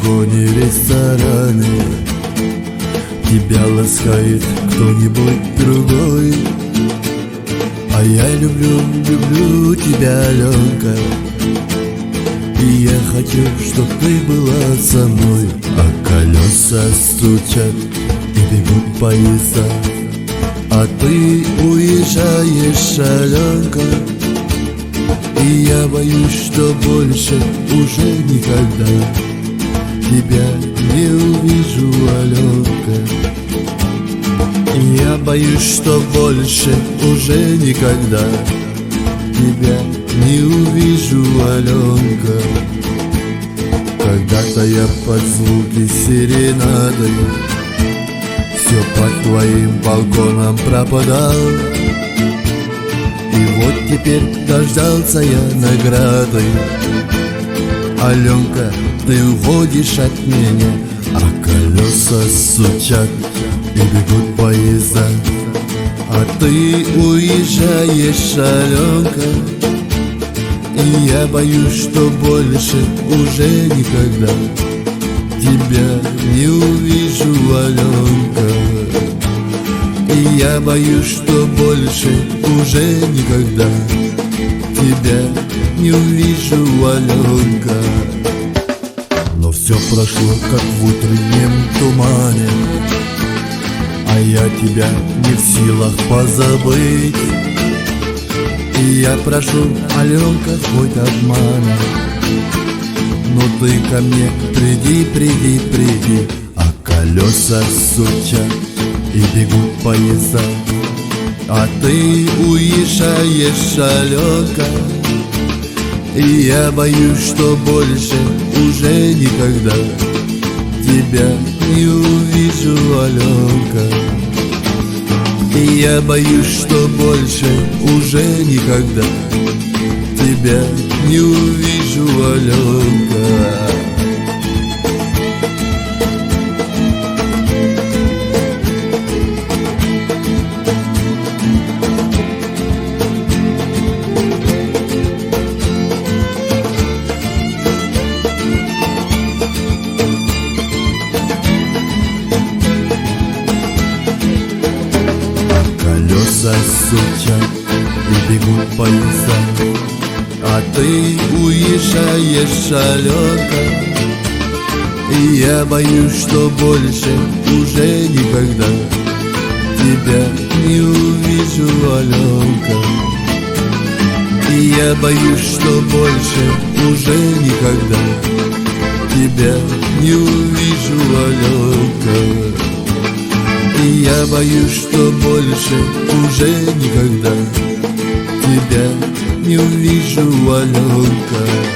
вагоне рестораны тебя ласкает кто-нибудь другой. А я люблю, люблю тебя, Аленка, и я хочу, чтоб ты была со мной. А колеса стучат и бегут поезда, а ты уезжаешь, Аленка. И я боюсь, что больше уже никогда тебя не увижу, Аленка. И я боюсь, что больше уже никогда тебя не увижу, Аленка. Когда-то я под звуки серенады все под твоим балконом пропадал, и вот теперь дождался я награды. Аленка, ты уходишь от меня, а колеса стучат и бегут поезда, а ты уезжаешь, Аленка. И я боюсь, что больше уже никогда тебя не увижу, Аленка. И я боюсь, что больше уже никогда тебя не увижу, Аленка. Но все прошло, как в утреннем тумане, а я тебя не в силах позабыть. И я прошу, Аленка, хоть обмана, но ты ко мне приди, приди, приди. А колеса стучат и бегут поезда, а ты уезжаешь, Аленка. И я боюсь, что больше уже никогда тебя не увижу, Аленка. И я боюсь, что больше уже никогда тебя не увижу, Аленка. Стучат и бегут поезда, а ты уезжаешь, Аленка. И я боюсь, что больше уже никогда тебя не увижу, Аленка. И я боюсь, что больше уже никогда тебя не увижу, Аленка. И я боюсь, что больше уже никогда тебя не увижу, Аленка.